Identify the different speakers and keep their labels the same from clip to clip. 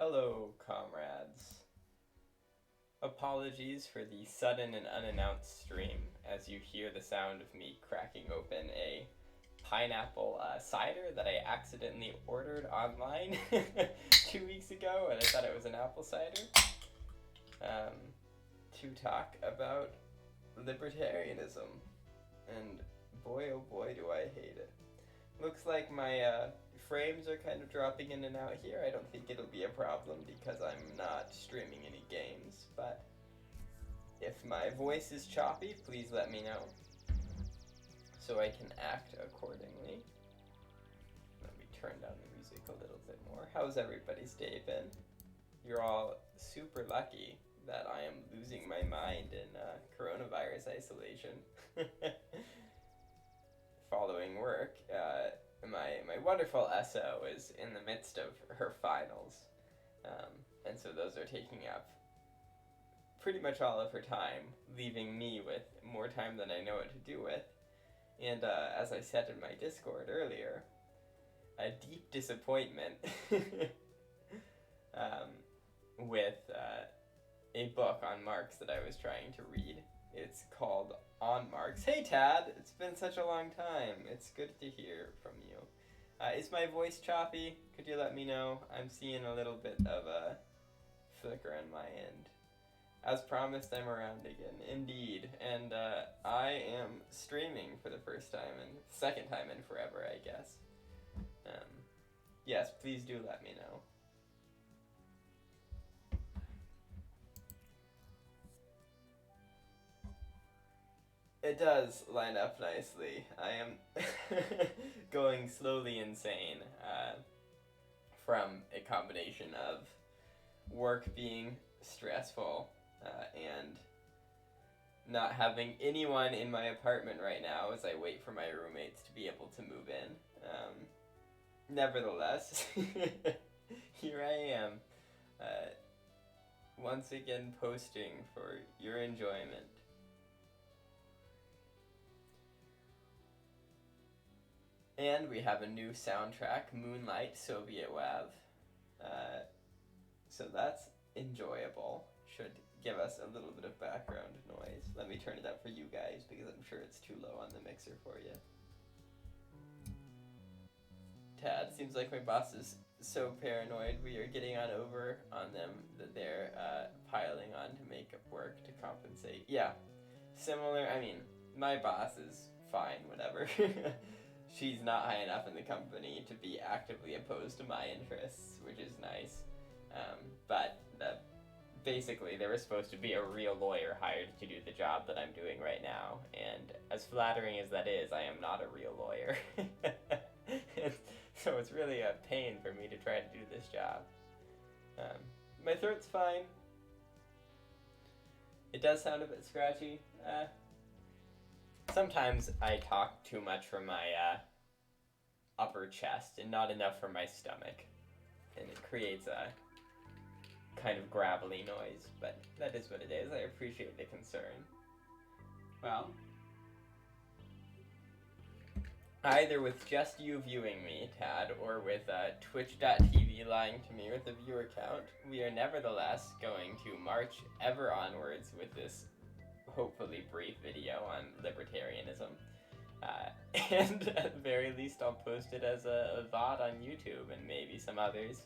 Speaker 1: Hello, comrades. Apologies for the sudden and unannounced stream as you hear the sound of me cracking open a pineapple cider that I accidentally ordered online 2 weeks ago, and I thought it was an apple cider, to talk about libertarianism. And boy, oh boy, do I hate it. Looks like my frames are kind of dropping in and out here. I don't think it'll be a problem because I'm not streaming any games, but if my voice is choppy, please let me know so I can act accordingly. Let me turn down the music a little bit more. How's everybody's day been? You're all super lucky that I am losing my mind in coronavirus isolation. Following work, my wonderful SO is in the midst of her finals, and so those are taking up pretty much all of her time, leaving me with more time than I know what to do with. And as I said in my Discord earlier, a deep disappointment with a book on Marx that I was trying to read. It's called On Marx. Hey Tad, it's been such a long time. It's good to hear from you. Is my voice choppy? Could you let me know? I'm seeing a little bit of a flicker on my end. As promised, I'm around again. Indeed. And I am streaming for the first time and second time in forever, I guess. Yes, please do let me know. It does line up nicely. I am going slowly insane from a combination of work being stressful and not having anyone in my apartment right now as I wait for my roommates to be able to move in. Nevertheless, here I am once again posting for your enjoyment. And we have a new soundtrack, Moonlight Soviet WAV. So that's enjoyable. Should give us a little bit of background noise. Let me turn it up for you guys because I'm sure it's too low on the mixer for you. Tad, seems like my boss is so paranoid. We are getting over on them that they're piling on to make up work to compensate. Yeah, similar. I mean, my boss is fine, whatever. She's not high enough in the company to be actively opposed to my interests, which is nice. But basically, there was supposed to be a real lawyer hired to do the job that I'm doing right now. And as flattering as that is, I am not a real lawyer. So it's really a pain for me to try to do this job. My throat's fine. It does sound a bit scratchy. Sometimes I talk too much from my upper chest and not enough from my stomach. And it creates a kind of gravelly noise, but that is what it is. I appreciate the concern. Well, either with just you viewing me, Tad, or with twitch.tv lying to me with a viewer count, we are nevertheless going to march ever onwards with this hopefully brief video on libertarianism. And at the very least, I'll post it as a VOD on YouTube, and maybe some others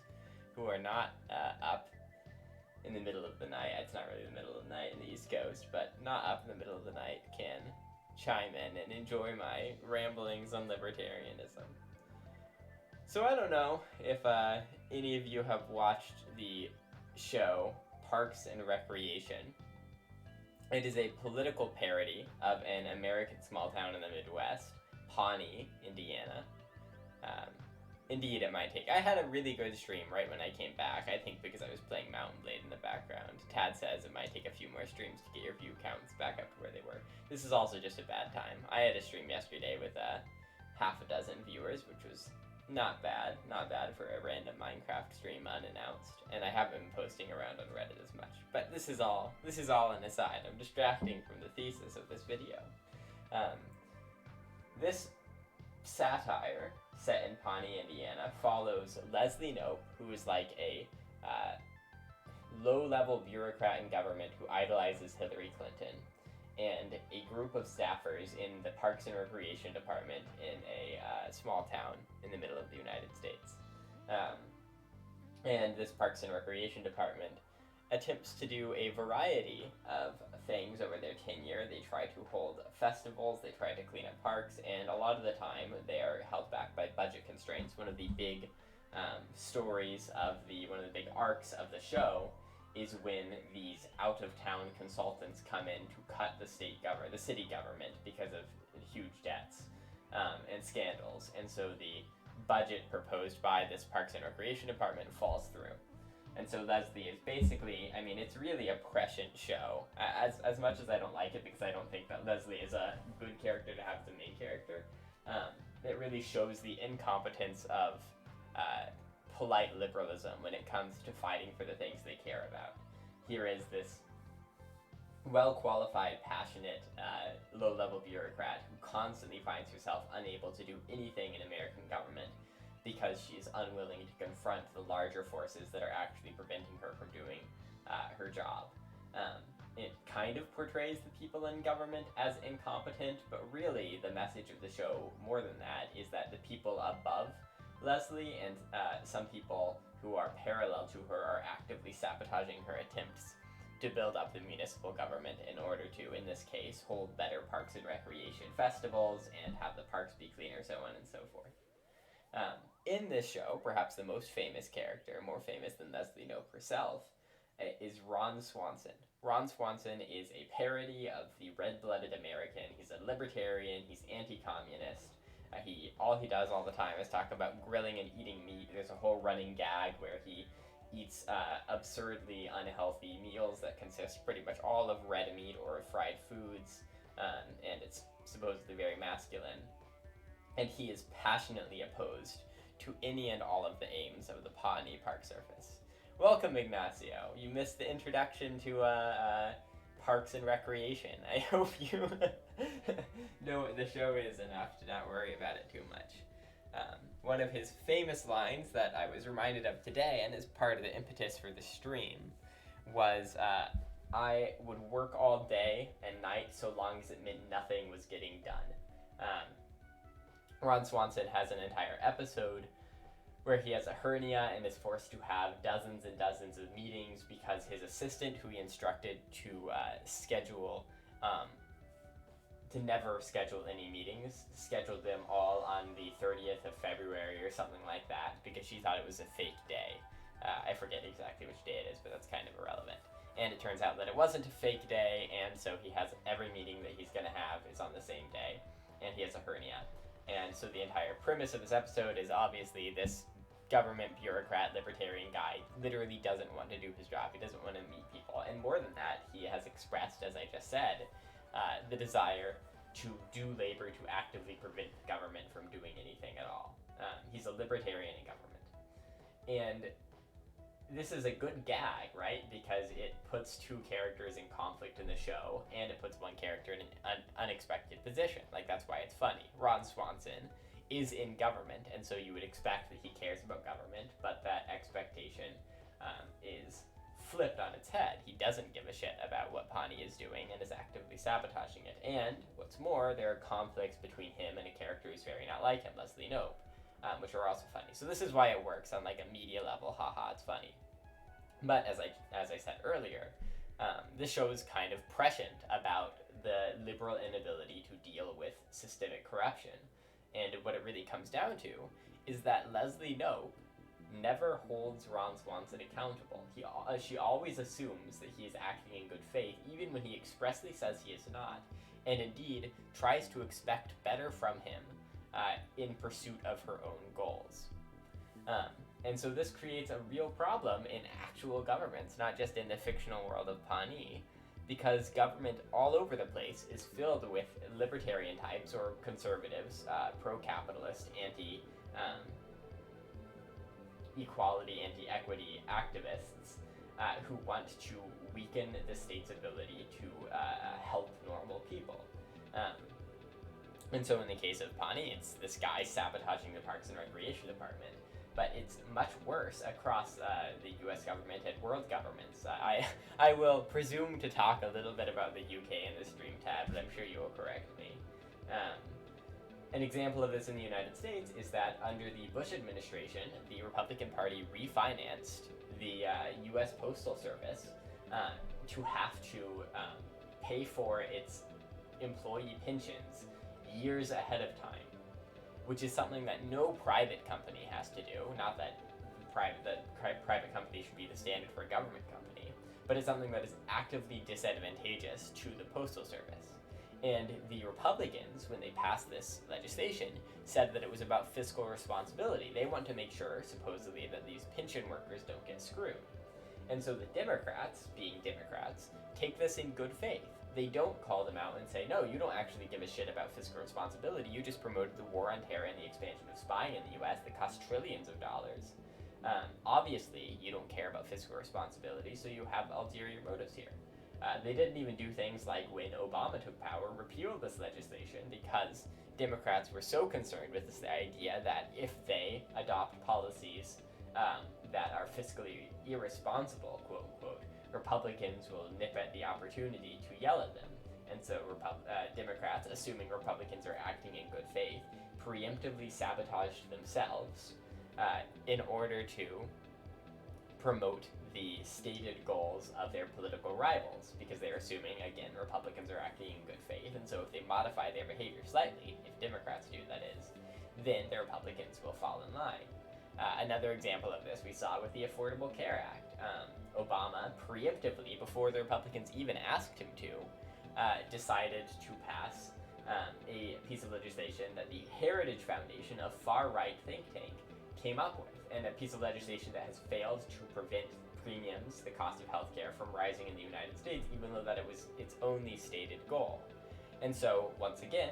Speaker 1: who are not up in the middle of the night. It's not really the middle of the night in the East Coast, but not up in the middle of the night can chime in and enjoy my ramblings on libertarianism. So I don't know if any of you have watched the show Parks and Recreation. It is a political parody of an American small town in the Midwest, Pawnee, Indiana. Indeed, it might take. I had a really good stream right when I came back, I think because I was playing Mountain Blade in the background. Tad says it might take a few more streams to get your view counts back up to where they were. This is also just a bad time. I had a stream yesterday with half a dozen viewers, which was not bad for a random Minecraft stream unannounced, and I haven't been posting around on Reddit as much. But this is all an aside. I'm distracting from the thesis of this video. This satire set in Pawnee, Indiana, follows Leslie Knope, who is like a low-level bureaucrat in government who idolizes Hillary Clinton, and a group of staffers in the Parks and Recreation Department in a small town in the middle of the United States. And this Parks and Recreation Department attempts to do a variety of things over their tenure. They try to hold festivals, they try to clean up parks, and a lot of the time they are held back by budget constraints. One of the big stories of one of the big arcs of the show is when these out-of-town consultants come in to cut the city government because of huge debts and scandals, and so the budget proposed by this Parks and Recreation Department falls through. And so Leslie is basically, I mean, it's really a prescient show. As much as I don't like it, because I don't think that Leslie is a good character to have as the main character, it really shows the incompetence of polite liberalism when it comes to fighting for the things they care about. Here is this well-qualified, passionate, low-level bureaucrat who constantly finds herself unable to do anything in American government because she is unwilling to confront the larger forces that are actually preventing her from doing her job. It kind of portrays the people in government as incompetent, but really the message of the show, more than that, is that the people above Leslie and some people who are parallel to her are actively sabotaging her attempts to build up the municipal government in order to, in this case, hold better parks and recreation festivals and have the parks be cleaner, so on and so forth. In this show, perhaps the most famous character, more famous than Leslie Knope herself, is Ron Swanson. Ron Swanson is a parody of the red-blooded American. He's a libertarian, he's anti-communist. All he does all the time is talk about grilling and eating meat. There's a whole running gag where he eats absurdly unhealthy meals that consist pretty much all of red meat or fried foods, and it's supposedly very masculine. And he is passionately opposed to any and all of the aims of the Pawnee Park Service. Welcome, Ignacio. You missed the introduction to Parks and Recreation. I hope you know what the show is enough to not worry about it too much. One of his famous lines that I was reminded of today, and is part of the impetus for the stream, was, I would work all day and night so long as it meant nothing was getting done. Ron Swanson has an entire episode where he has a hernia and is forced to have dozens and dozens of meetings because his assistant, who he instructed to never schedule any meetings, scheduled them all on the 30th of February or something like that because she thought it was a fake day. I forget exactly which day it is, but that's kind of irrelevant. And it turns out that it wasn't a fake day, and so he has every meeting that he's going to have is on the same day, and he has a hernia. And so the entire premise of this episode is obviously this government bureaucrat libertarian guy literally doesn't want to do his job. He doesn't want to meet people. And more than that, he has expressed, as I just said, the desire to do labor to actively prevent the government from doing anything at all. He's a libertarian in government. And this is a good gag, right? Because it puts two characters in conflict in the show, and it puts one character in an unexpected position. Like, that's why it's funny. Ron Swanson is in government, and so you would expect that he cares about government, but that expectation is flipped on its head. He doesn't give a shit about what Pawnee is doing and is actively sabotaging it. And, what's more, there are conflicts between him and a character who's very not like him, Leslie Knope, which are also funny. So this is why it works on, like, a media level. Haha, it's funny. But as I said earlier, this show is kind of prescient about the liberal inability to deal with systemic corruption. And what it really comes down to is that Leslie Knope never holds Ron Swanson accountable. She always assumes that he is acting in good faith, even when he expressly says he is not, and indeed tries to expect better from him in pursuit of her own goals. And so this creates a real problem in actual governments, not just in the fictional world of Pawnee, because government all over the place is filled with libertarian types or conservatives, pro-capitalist, anti-equality, anti-equity activists who want to weaken the state's ability to help normal people. And so in the case of Pawnee, it's this guy sabotaging the Parks and Recreation Department. but it's much worse across the U.S. government and world governments. I will presume to talk a little bit about the UK in this stream, Tad, but I'm sure you will correct me. An example of this in the United States is that under the Bush administration, the Republican Party refinanced the U.S. Postal Service to have to pay for its employee pensions years ahead of time, which is something that no private company has to do. Not that private company should be the standard for a government company, but it's something that is actively disadvantageous to the Postal Service. And the Republicans, when they passed this legislation, said that it was about fiscal responsibility. They want to make sure, supposedly, that these pension workers don't get screwed. And so the Democrats, being Democrats, take this in good faith. They don't call them out and say, no, you don't actually give a shit about fiscal responsibility. You just promoted the war on terror and the expansion of spying in the US that cost trillions of dollars. Obviously, you don't care about fiscal responsibility, so you have ulterior motives here. They didn't even do things like when Obama took power, repeal this legislation because Democrats were so concerned with this idea that if they adopt policies that are fiscally irresponsible, quote unquote, Republicans will nip at the opportunity to yell at them. And so Democrats, assuming Republicans are acting in good faith, preemptively sabotaged themselves in order to promote the stated goals of their political rivals, because they're assuming, again, Republicans are acting in good faith, and so if they modify their behavior slightly, if Democrats do, that is, then the Republicans will fall in line. Another example of this we saw with the Affordable Care Act. Obama, preemptively, before the Republicans even asked him to, decided to pass a piece of legislation that the Heritage Foundation, a far-right think tank, came up with, and a piece of legislation that has failed to prevent premiums, the cost of healthcare, from rising in the United States, even though that it was its only stated goal. And so, once again,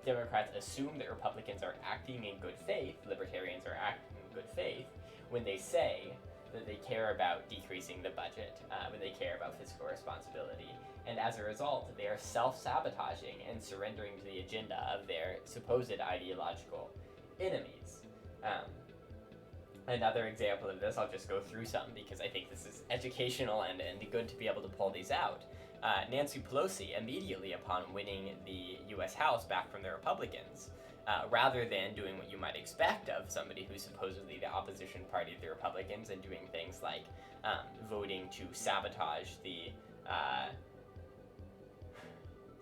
Speaker 1: Democrats assume that Republicans are acting in good faith, libertarians are acting in good faith, when they say that they care about decreasing the budget, when they care about fiscal responsibility. And as a result, they are self-sabotaging and surrendering to the agenda of their supposed ideological enemies. Another example of this, I'll just go through some because I think this is educational and good to be able to pull these out. Nancy Pelosi, immediately upon winning the U.S. House back from the Republicans, rather than doing what you might expect of somebody who's supposedly the opposition party of the Republicans and doing things like voting to sabotage the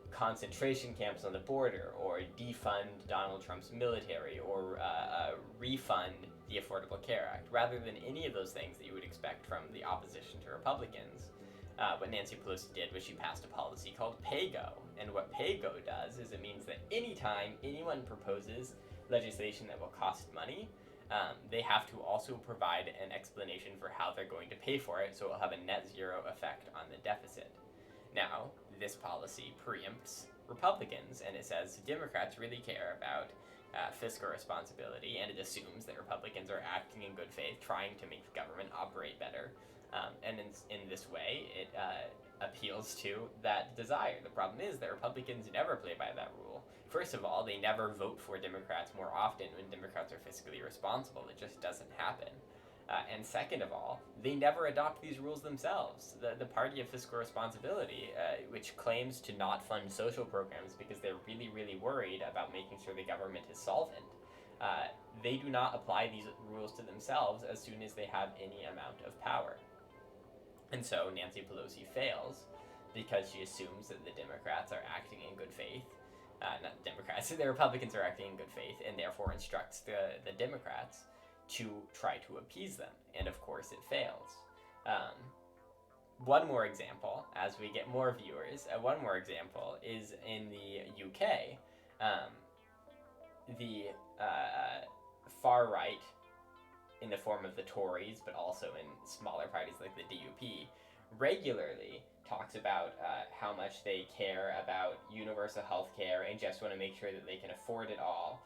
Speaker 1: concentration camps on the border, or defund Donald Trump's military, or refund the Affordable Care Act, rather than any of those things that you would expect from the opposition to Republicans. What Nancy Pelosi did was she passed a policy called PAYGO, and what PAYGO does is it means that anytime anyone proposes legislation that will cost money, they have to also provide an explanation for how they're going to pay for it, so it will have a net zero effect on the deficit. Now, this policy preempts Republicans, and it says Democrats really care about fiscal responsibility, and it assumes that Republicans are acting in good faith, trying to make the government operate better. And in this way, it appeals to that desire. The problem is that Republicans never play by that rule. First of all, they never vote for Democrats more often when Democrats are fiscally responsible. It just doesn't happen. And second of all, they never adopt these rules themselves. The Party of Fiscal Responsibility, which claims to not fund social programs because they're really, really worried about making sure the government is solvent, they do not apply these rules to themselves as soon as they have any amount of power. And so Nancy Pelosi fails because she assumes that the Democrats are acting in good faith. Not Democrats, the Republicans are acting in good faith, and therefore instructs the Democrats to try to appease them, and of course it fails. One more example, as we get more viewers, one more example is in the UK. The far right, in the form of the Tories, but also in smaller parties like the DUP, regularly talks about how much they care about universal health care and just want to make sure that they can afford it all.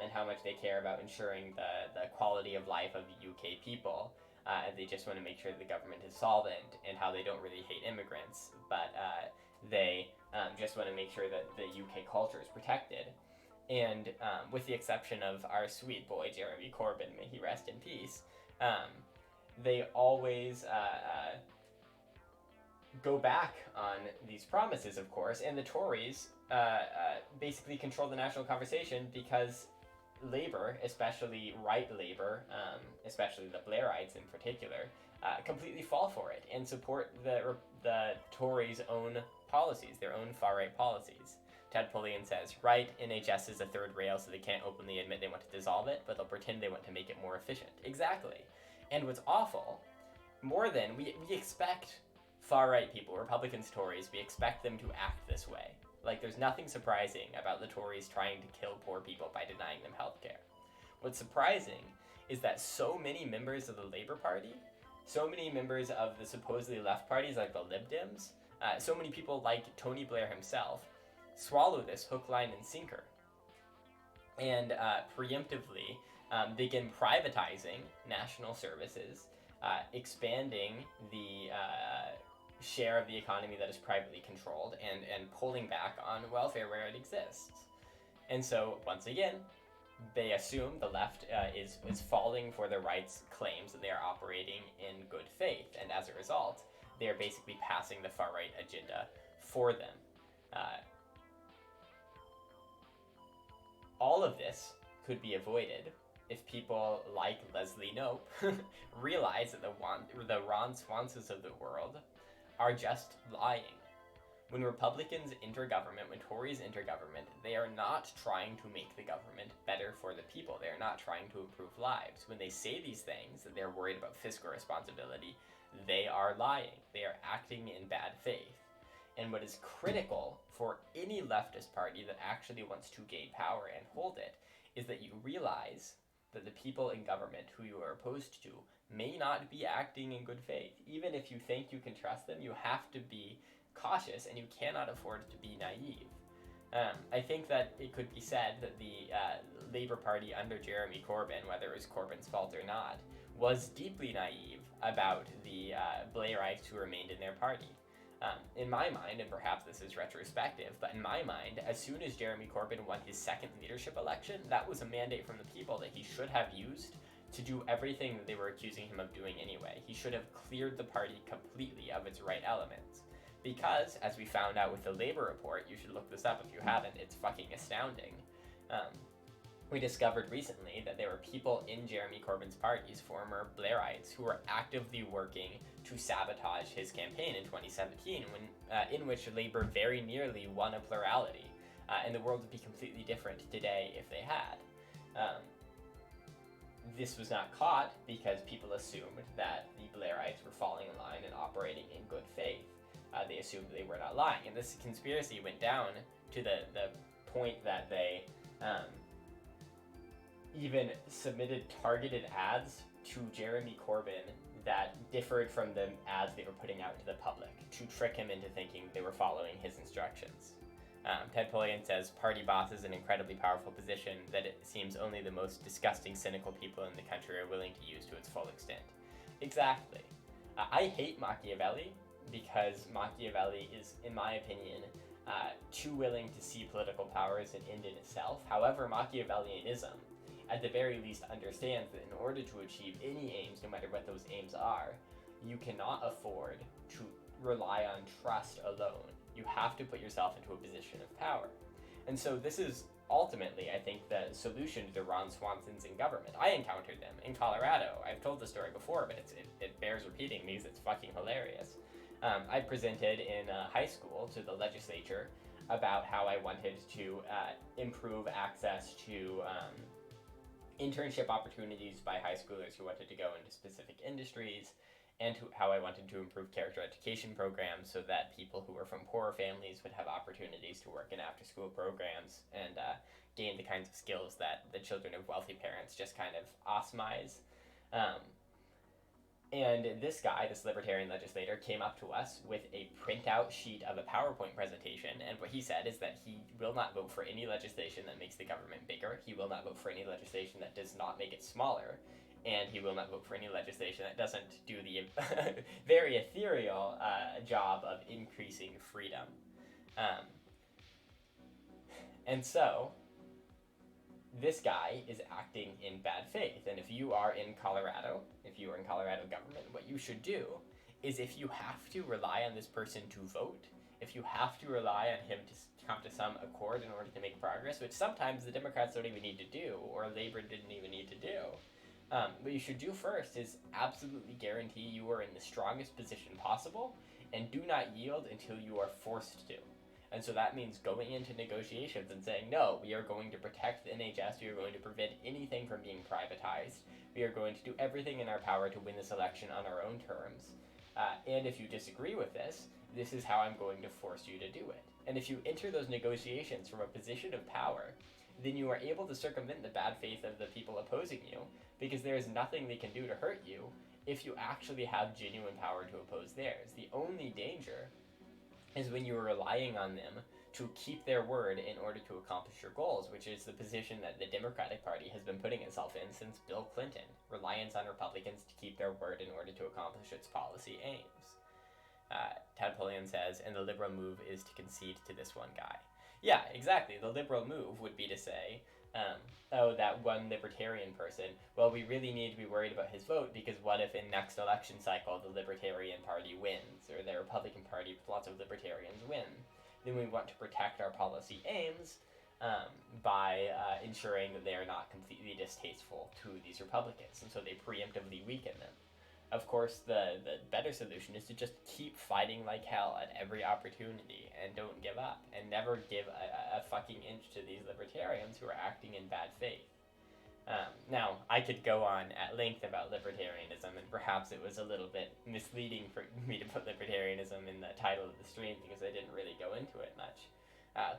Speaker 1: And how much they care about ensuring the quality of life of the UK people. And they just want to make sure that the government is solvent, and how they don't really hate immigrants, but they just want to make sure that the UK culture is protected. And with the exception of our sweet boy Jeremy Corbyn, may he rest in peace, they always go back on these promises, of course, and the Tories basically control the national conversation because Labour, especially right Labour, especially the Blairites in particular, completely fall for it and support the Tories' own policies, their own far-right policies. Ted Pulliam says, right, NHS is a third rail, so they can't openly admit they want to dissolve it, but they'll pretend they want to make it more efficient. Exactly. And what's awful, more than, we expect far-right people, Republicans, Tories, we expect them to act this way. Like, there's nothing surprising about the Tories trying to kill poor people by denying them health care. What's surprising is that so many members of the Labour Party, so many members of the supposedly left parties like the Lib Dems, so many people like Tony Blair himself, swallow this hook, line, and sinker and preemptively begin privatizing national services, expanding the share of the economy that is privately controlled, and pulling back on welfare where it exists. And so, once again, they assume the left is falling for the right's claims that they are operating in good faith, and as a result, they are basically passing the far-right agenda for them. All of this could be avoided if people like Leslie Knope realize that the Ron Swansons of the world are just lying. When Republicans enter government, when Tories enter government, they are not trying to make the government better for the people. They are not trying to improve lives. When they say these things, that they're worried about fiscal responsibility, they are lying. They are acting in bad faith. And what is critical for any leftist party that actually wants to gain power and hold it is that you realize that the people in government who you are opposed to may not be acting in good faith. Even if you think you can trust them, you have to be cautious, and you cannot afford to be naive. I think that it could be said that the Labour Party under Jeremy Corbyn, whether it was Corbyn's fault or not, was deeply naive about the Blairites who remained in their party. In my mind, and perhaps this is retrospective, but in my mind, as soon as Jeremy Corbyn won his second leadership election, that was a mandate from the people that he should have used to do everything that they were accusing him of doing anyway. He should have cleared the party completely of its right elements. Because, as we found out with the Labour report, you should look this up if you haven't, it's fucking astounding. We discovered recently that there were people in Jeremy Corbyn's parties, former Blairites, who were actively working to sabotage his campaign in 2017, in which Labour very nearly won a plurality. And the world would be completely different today if they had. This was not caught because people assumed that the Blairites were falling in line and operating in good faith. They assumed they were not lying. And this conspiracy went down to the point that they even submitted targeted ads to Jeremy Corbyn that differed from the ads they were putting out to the public to trick him into thinking they were following his instructions. Ted Pulliam says, party boss is an incredibly powerful position that it seems only the most disgusting, cynical people in the country are willing to use to its full extent. Exactly. I hate Machiavelli because Machiavelli is, in my opinion, too willing to see political power as an end in itself. However, Machiavellianism, at the very least, understands that in order to achieve any aims, no matter what those aims are, you cannot afford to rely on trust alone. You have to put yourself into a position of power. And so this is ultimately, I think, the solution to the Ron Swansons in government. I encountered them in Colorado. I've told the story before, but it bears repeating because it's fucking hilarious. I presented in high school to the legislature about how I wanted to improve access to internship opportunities by high schoolers who wanted to go into specific industries, and how I wanted to improve character education programs so that people who were from poorer families would have opportunities to work in after-school programs and gain the kinds of skills that the children of wealthy parents just kind of osmize. And this guy, this libertarian legislator, came up to us with a printout sheet of a PowerPoint presentation, and what he said is that he will not vote for any legislation that makes the government bigger, he will not vote for any legislation that does not make it smaller, and he will not vote for any legislation that doesn't do the very ethereal job of increasing freedom. And so, this guy is acting in bad faith. And if you are in Colorado government, what you should do is, if you have to rely on this person to vote, if you have to rely on him to come to some accord in order to make progress, which sometimes the Democrats don't even need to do, or Labor didn't even need to do, what you should do first is absolutely guarantee you are in the strongest position possible, and do not yield until you are forced to. And so that means going into negotiations and saying, no, we are going to protect the NHS, we are going to prevent anything from being privatized, we are going to do everything in our power to win this election on our own terms. And if you disagree with this, this is how I'm going to force you to do it. And if you enter those negotiations from a position of power, then you are able to circumvent the bad faith of the people opposing you, because there is nothing they can do to hurt you if you actually have genuine power to oppose theirs. The only danger is when you are relying on them to keep their word in order to accomplish your goals, which is the position that the Democratic Party has been putting itself in since Bill Clinton. Reliance on Republicans to keep their word in order to accomplish its policy aims. Ted Pulliam says, and the liberal move is to concede to this one guy. Yeah, exactly. The liberal move would be to say, oh, that one libertarian person, well, we really need to be worried about his vote, because what if in next election cycle the Libertarian Party wins, or the Republican Party with lots of libertarians win? Then we want to protect our policy aims by ensuring that they are not completely distasteful to these Republicans, and so they preemptively weaken them. Of course, the better solution is to just keep fighting like hell at every opportunity, and don't give up, and never give a fucking inch to these libertarians who are acting in bad faith. Now, I could go on at length about libertarianism, and perhaps it was a little bit misleading for me to put libertarianism in the title of the stream, because I didn't really go into it much.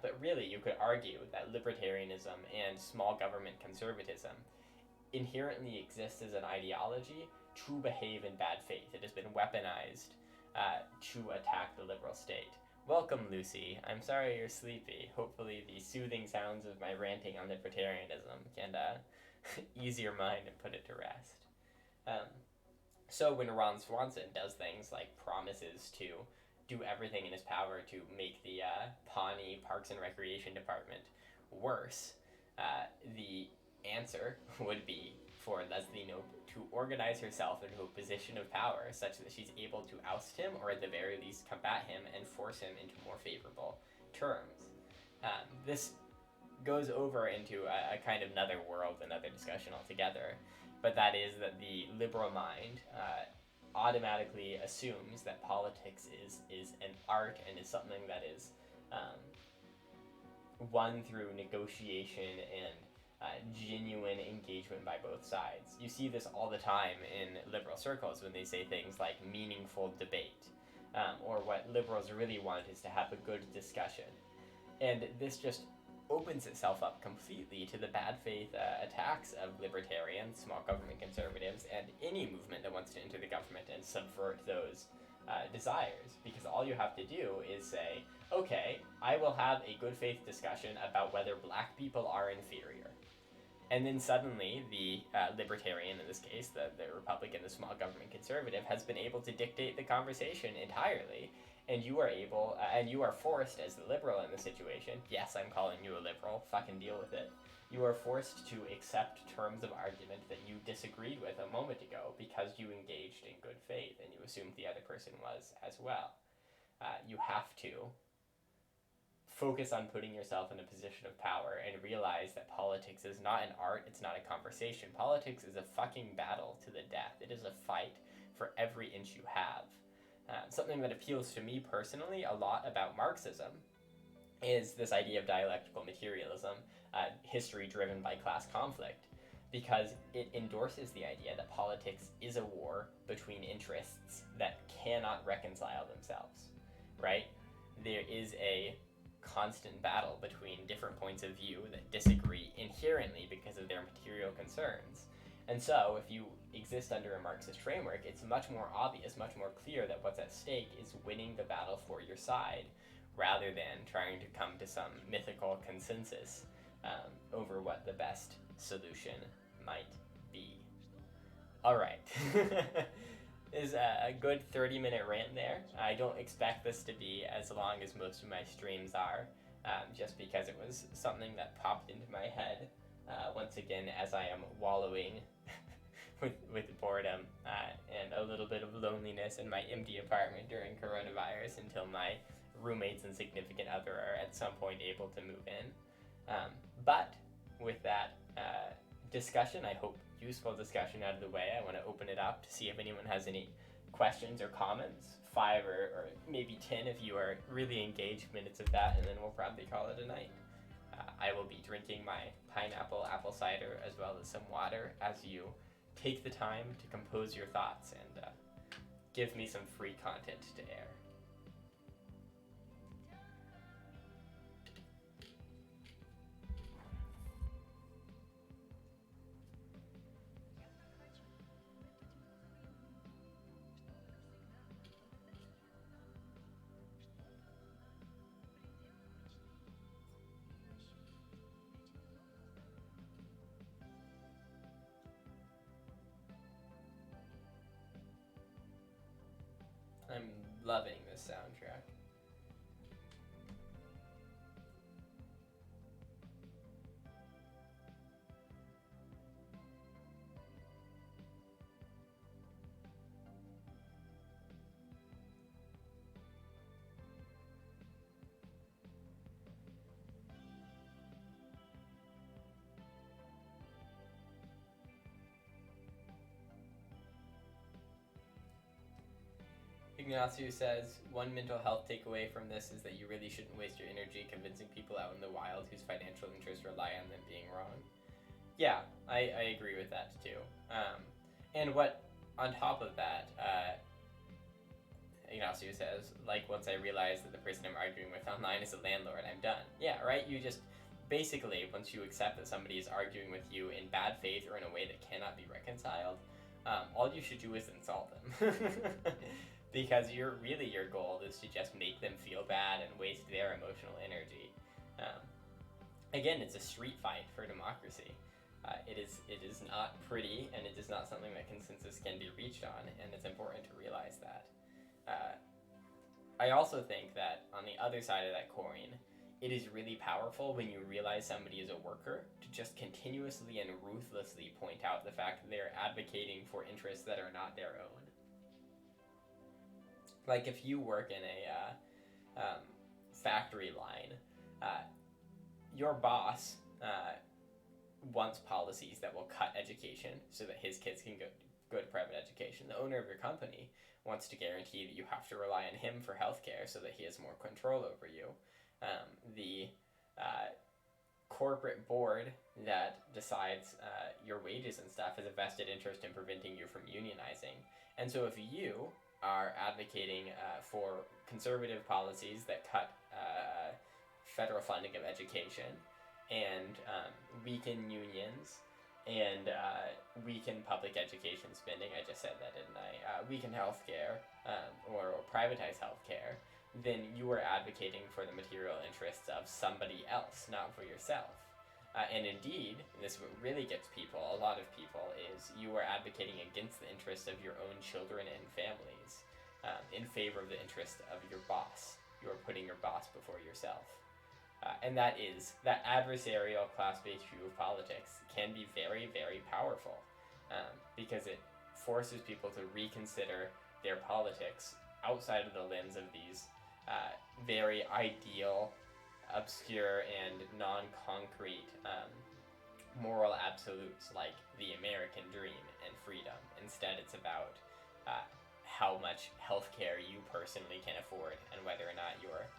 Speaker 1: But really, you could argue that libertarianism and small government conservatism inherently exists as an ideology to behave in bad faith. It has been weaponized to attack the liberal state. Welcome, Lucy. I'm sorry you're sleepy. Hopefully the soothing sounds of my ranting on libertarianism can ease your mind and put it to rest. So when Ron Swanson does things like promises to do everything in his power to make the Pawnee Parks and Recreation Department worse, the answer would be for Leslie Knope to organize herself into a position of power such that she's able to oust him, or at the very least combat him and force him into more favorable terms. This goes over into a kind of another world, another discussion altogether, but that is that the liberal mind automatically assumes that politics is an art and is something that is won through negotiation and genuine engagement by both sides. You see this all the time in liberal circles when they say things like meaningful debate, or what liberals really want is to have a good discussion. And this just opens itself up completely to the bad faith attacks of libertarians, small government conservatives, and any movement that wants to enter the government and subvert those desires. Because all you have to do is say, okay, I will have a good faith discussion about whether black people are inferior. And then suddenly the libertarian, in this case, the Republican, the small government conservative, has been able to dictate the conversation entirely, and you are able, and you are forced as the liberal in the situation, yes, I'm calling you a liberal, fucking deal with it, you are forced to accept terms of argument that you disagreed with a moment ago because you engaged in good faith, and you assumed the other person was as well. You have to focus on putting yourself in a position of power and realize that politics is not an art, it's not a conversation. Politics is a fucking battle to the death. It is a fight for every inch you have. Something that appeals to me personally a lot about Marxism is this idea of dialectical materialism, history driven by class conflict, because it endorses the idea that politics is a war between interests that cannot reconcile themselves, right? There is a constant battle between different points of view that disagree inherently because of their material concerns. And so, if you exist under a Marxist framework, it's much more obvious, much more clear that what's at stake is winning the battle for your side, rather than trying to come to some mythical consensus over what the best solution might be. Alright. Is a good 30-minute rant there. I don't expect this to be as long as most of my streams are, just because it was something that popped into my head once again, as I am wallowing with boredom and a little bit of loneliness in my empty apartment during coronavirus until my roommates and significant other are at some point able to move in. But with that discussion, I hope useful discussion out of the way, I want to open it up to see if anyone has any questions or comments. 5 or maybe 10 if you are really engaged minutes of that, and then we'll probably call it a night. I will be drinking my pineapple apple cider as well as some water as you take the time to compose your thoughts and give me some free content to air. I'm loving this soundtrack. Ignacio says, one mental health takeaway from this is that you really shouldn't waste your energy convincing people out in the wild whose financial interests rely on them being wrong. Yeah, I agree with that too. And what, on top of that, Ignacio says, like, once I realize that the person I'm arguing with online is a landlord, I'm done. Yeah, right? You just, basically, once you accept that somebody is arguing with you in bad faith or in a way that cannot be reconciled, all you should do is insult them. Because your goal is to just make them feel bad and waste their emotional energy. Again, it's a street fight for democracy. It is not pretty, and it is not something that consensus can be reached on, and it's important to realize that. I also think that on the other side of that coin, it is really powerful when you realize somebody is a worker to just continuously and ruthlessly point out the fact that they're advocating for interests that are not their own. Like, if you work in a factory line, your boss wants policies that will cut education so that his kids can go to private education. The owner of your company wants to guarantee that you have to rely on him for healthcare so that he has more control over you. The corporate board that decides your wages and stuff has a vested interest in preventing you from unionizing. And so if you are advocating for conservative policies that cut federal funding of education and weaken unions and weaken public education spending, I just said that, didn't I? Weaken healthcare or privatize healthcare, then you are advocating for the material interests of somebody else, not for yourself. And indeed, this what really gets people, a lot of people, is you are advocating against the interests of your own children and families in favor of the interest of your boss. You are putting your boss before yourself. And that adversarial class-based view of politics can be very, very powerful because it forces people to reconsider their politics outside of the lens of these very ideal, obscure, and non-concrete moral absolutes like the American dream and freedom. Instead, it's about how much healthcare you personally can afford and whether or not your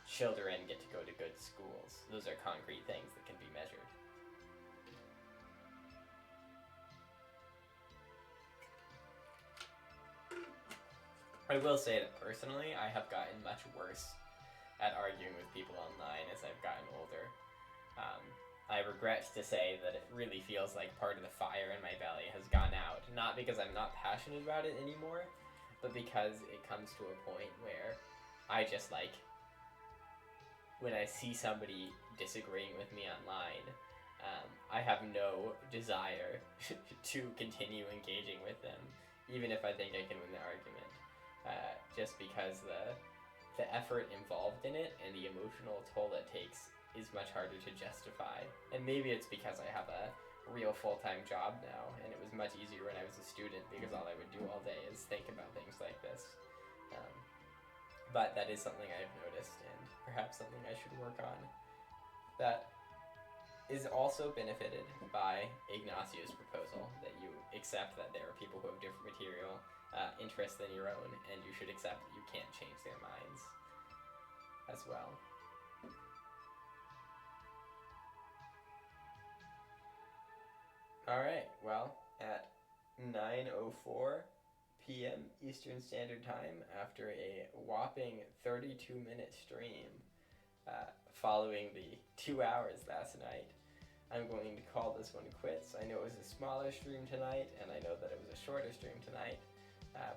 Speaker 1: children get to go to good schools. Those are concrete things that can be measured. I will say that personally, I have gotten much worse at arguing with people online as I've gotten older. I regret to say that it really feels like part of the fire in my belly has gone out. Not because I'm not passionate about it anymore, but because it comes to a point where I just like, when I see somebody disagreeing with me online, I have no desire to continue engaging with them, even if I think I can win the argument. Just because the effort involved in it and the emotional toll it takes is much harder to justify. And maybe it's because I have a real full-time job now, and it was much easier when I was a student because all I would do all day is think about things like this. But that is something I've noticed, and perhaps something I should work on. That is also benefited by Ignacio's proposal, that you accept that there are people who have different material interests than your own, and you should accept that you can't change their minds as well. Alright, well, at 9:04 p.m. Eastern Standard Time, after a whopping 32-minute stream following the 2 hours last night, I'm going to call this one quits. I know it was a smaller stream tonight, and I know that it was a shorter stream tonight,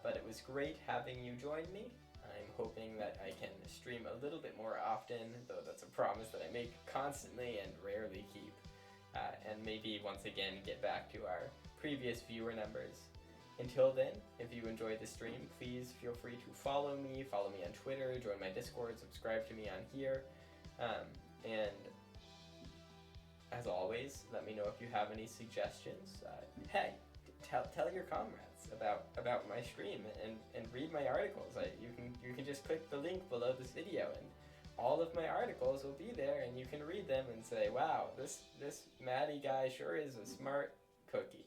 Speaker 1: but it was great having you join me. I'm hoping that I can stream a little bit more often, though that's a promise that I make constantly and rarely keep. And maybe once again get back to our previous viewer numbers. Until then, if you enjoyed the stream, please feel free to follow me on Twitter, join my Discord, subscribe to me on here, and as always, let me know if you have any suggestions. Hey, tell your comrades about my stream and read my articles. You can just click the link below this video and all of my articles will be there, and you can read them and say, wow, this Maddie guy sure is a smart cookie.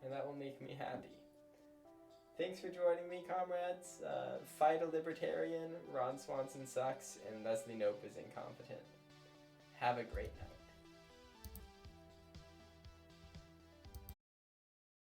Speaker 1: And that will make me happy. Thanks for joining me, comrades. Fight a libertarian, Ron Swanson sucks, and Leslie Knope is incompetent. Have a great night.